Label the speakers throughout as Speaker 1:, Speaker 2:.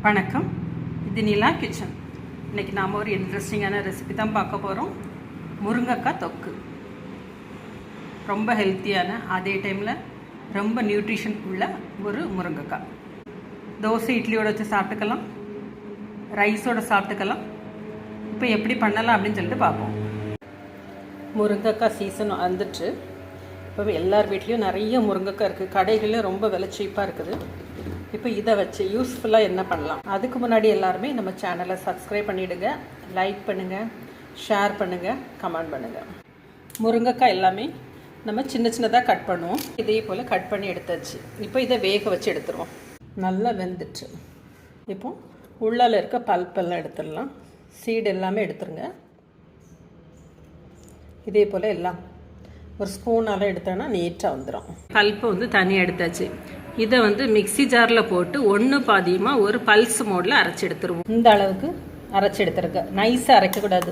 Speaker 1: வணக்கம், இது நிலா கிச்சன். இன்றைக்கி நாம் ஒரு இன்ட்ரெஸ்டிங்கான ரெசிபி தான் பார்க்க போகிறோம். முருங்கைக்காய் தொக்கு. ரொம்ப ஹெல்த்தியான, அதே டைமில் ரொம்ப நியூட்ரிஷன் உள்ள ஒரு முருங்கைக்காய். தோசை இட்லியோடு வச்சு சாப்பிட்டுக்கலாம், ரைஸோடு சாப்பிட்டுக்கலாம். இப்போ எப்படி பண்ணலாம் அப்படின்னு சொல்லிட்டு பார்ப்போம். முருங்கைக்காய் சீசன் வந்துட்டு இப்போ எல்லார் வீட்லேயும் நிறைய முருங்கைக்காய் இருக்குது. கடைகள்லையும் ரொம்ப விலை சீப்பாக இருக்குது. இப்போ இதை வச்சு யூஸ்ஃபுல்லாக என்ன பண்ணலாம்? அதுக்கு முன்னாடி எல்லாருமே நம்ம சேனலை சப்ஸ்கிரைப் பண்ணிவிடுங்க, லைக் பண்ணுங்கள், ஷேர் பண்ணுங்கள், கமெண்ட் பண்ணுங்கள். முருங்கைக்காய் எல்லாமே நம்ம சின்ன சின்னதாக கட் பண்ணுவோம். இதே போல் கட் பண்ணி எடுத்தாச்சு. இப்போ இதை வேக வச்சு எடுத்துருவோம். நல்லா வெந்துச்சு. இப்போ உள்ளால் இருக்க பல்பெல்லாம் எடுத்துடலாம். சீடு எல்லாமே எடுத்துருங்க. இதே போல் எல்லாம் ஒரு ஸ்பூனால் எடுத்தோன்னா நீட்டாக வந்துடும். பல்ப்பு வந்து தனியாக எடுத்தாச்சு. இதை வந்து மிக்சி ஜாரில் போட்டு ஒன்று பாதியமாக ஒரு பல்ஸ் மோடில் அரைச்சி எடுத்துருவோம். இந்த அளவுக்கு அரைச்சி எடுத்துருக்க. நைஸாக அரைக்கக்கூடாது.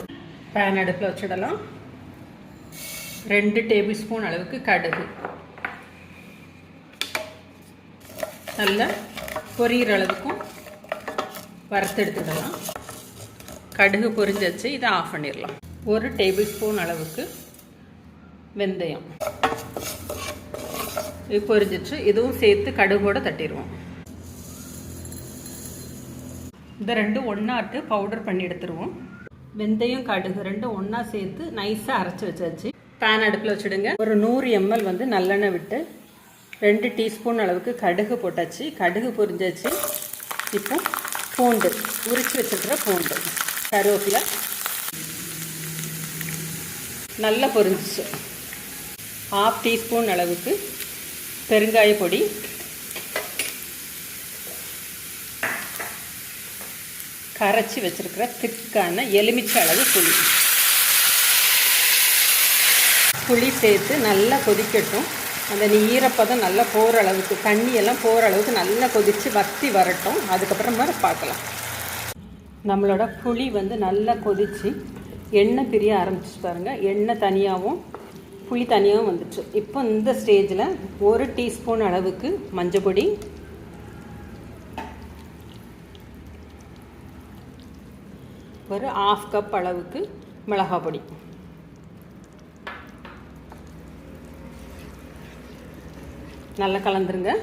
Speaker 1: பேன் அடுப்பில் வச்சிடலாம். 2 டேபிள் ஸ்பூன் அளவுக்கு கடுகு நல்லா பொரியிற அளவுக்கும் வறுத்து எடுத்துடலாம். கடுகு பொரிஞ்சிச்சு. இதை ஆஃப் பண்ணிடலாம். 1 டேபிள் ஸ்பூன் அளவுக்கு வெந்தயம் இது பொரிஞ்சிச்சு. இதுவும் சேர்த்து கடுகோடு தட்டிடுவோம். இந்த ரெண்டும் ஒன்றாட்டு பவுடர் பண்ணி எடுத்துருவோம். வெந்தயம் கடுகு ரெண்டும் ஒன்றா சேர்த்து நைஸாக அரைச்சி வச்சாச்சு. பேன் அடுப்பில் வச்சுடுங்க. ஒரு 100 ml வந்து நல்லெண்ணெய் விட்டு 2 டீஸ்பூன் அளவுக்கு கடுகு போட்டாச்சு. கடுகு பொரிஞ்சாச்சு. இப்போ பூண்டு உரிச்சு வச்சுருக்கிற பூண்டு, கருவேப்பிலை நல்லா பொரிஞ்சிச்சு. 1/2 டீஸ்பூன் அளவுக்கு பெருங்காய பொடி, கரைச்சி வச்சிருக்கிற திக்கான எலுமிச்சை அளவு புளி சேர்த்து நல்லா கொதிக்கட்டும். அந்த ஈரப்பதம் நல்லா போகிற அளவுக்கு, தண்ணியெல்லாம் போகிற அளவுக்கு நல்லா கொதித்து வற்றி வரட்டும். அதுக்கப்புறமா பார்க்கலாம். நம்மளோட புளி வந்து நல்லா கொதித்து எண்ணெய் பிரிய ஆரம்பிச்சு பாருங்கள். எண்ணெய் தனியாகவும் புளி தனியாகவும் வந்துச்சு. இப்போ இந்த ஸ்டேஜில் 1 டீஸ்பூன் அளவுக்கு மஞ்சள் பொடி, ஒரு 1/2 கப் அளவுக்கு மிளகாய் பொடி, நல்லா கலந்துருங்க.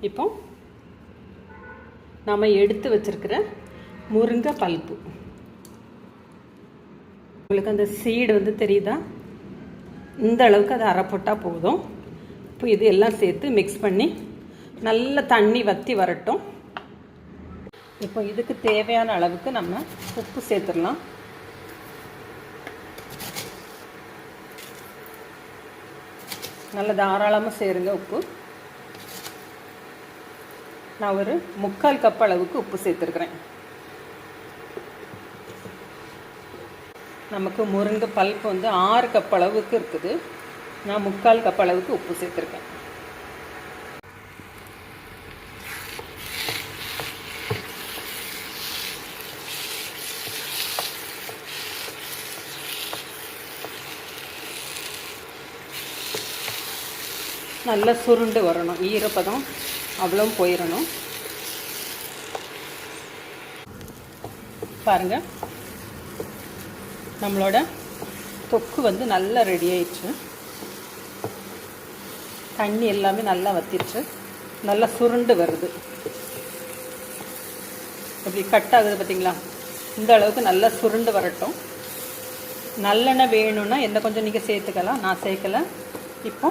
Speaker 1: இப்போ நம்ம எடுத்து வச்சிருக்கிற முருங்கை பல்ப்பு, உங்களுக்கு அந்த சீடு வந்து தெரியுதா? இந்த அளவுக்கு அதை அரை போட்டால் போதும். இப்போ இது எல்லாம் சேர்த்து மிக்ஸ் பண்ணி நல்ல தண்ணி வற்றி வரட்டும். இப்போ இதுக்கு தேவையான அளவுக்கு நம்ம உப்பு சேர்த்துடலாம். நல்ல தாராளமாக சேருங்க உப்பு. நான் ஒரு 3/4 கப் அளவுக்கு உப்பு சேர்த்துருக்குறேன். நமக்கு முருங்கை பல்ப்பு வந்து 6 கப் அளவுக்கு இருக்குது. நான் 3/4 கப் அளவுக்கு உப்பு சேர்த்துருக்கேன். நல்லா சுருண்டு வரணும். ஈரப்பதம் அவ்வளோ போயிடணும். பாருங்கள், நம்மளோட தொக்கு வந்து நல்லா ரெடி ஆயிடுச்சு. தண்ணி எல்லாமே நல்லா வத்திடுச்சு. நல்லா சுருண்டு வருது. அப்படி கட் ஆகுது பார்த்தீங்களா? இந்த அளவுக்கு நல்லா சுருண்டு வரட்டும். நல்லெண்ணெய் வேணும்னா எண்ணெய் கொஞ்சம் நீங்கள் சேர்த்துக்கலாம். நான் சேர்க்கலை. இப்போ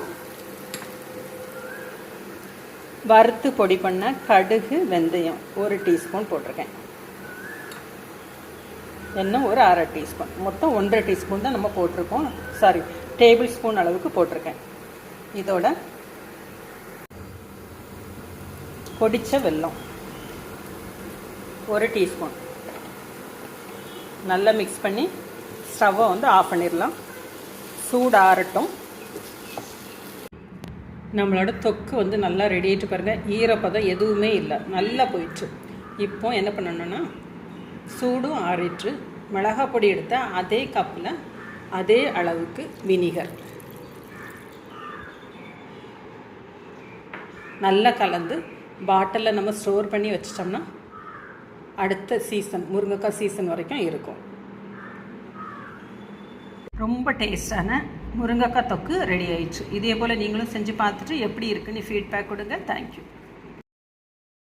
Speaker 1: வறுத்து பொடி பண்ண கடுகு, வெந்தயம் 1 டீஸ்பூன் போட்டிருக்கேன். எண்ணெய் ஒரு 1/2 டீஸ்பூன், மொத்தம் 1.5 டீஸ்பூன் தான் நம்ம போட்டிருக்கோம். சாரி, டேபிள் ஸ்பூன் அளவுக்கு போட்டிருக்கேன். இதோட பொடிச்ச வெல்லம் 1 டீஸ்பூன் நல்லா மிக்ஸ் பண்ணி ஸ்டவ்வை வந்து ஆஃப் பண்ணிடலாம். சூடு ஆறட்டும். நம்மளோட தொக்கு வந்து நல்லா ரெடி ஆகிட்டு பாருங்கள். ஈரப்பதம் எதுவுமே இல்லை, நல்லா போயிடுச்சு. இப்போ என்ன பண்ணணுன்னா, சூடும் ஆறிட்டு மிளகாய் பொடி எடுத்த அதே கப்பில் அதே அளவுக்கு வினிகர் நல்லா கலந்து பாட்டிலில் நம்ம ஸ்டோர் பண்ணி வச்சிட்டோம்னா அடுத்த சீசன் முருங்கைக்காய் சீசன் வரைக்கும் இருக்கும். ரொம்ப டேஸ்டான முருங்கைக்காய் தொக்கு ரெடி ஆயிடுச்சு. இதே போல் நீங்களும் செஞ்சு பார்த்துட்டு எப்படி இருக்குன்னு ஃபீட்பேக் கொடுங்க. தேங்க்யூ.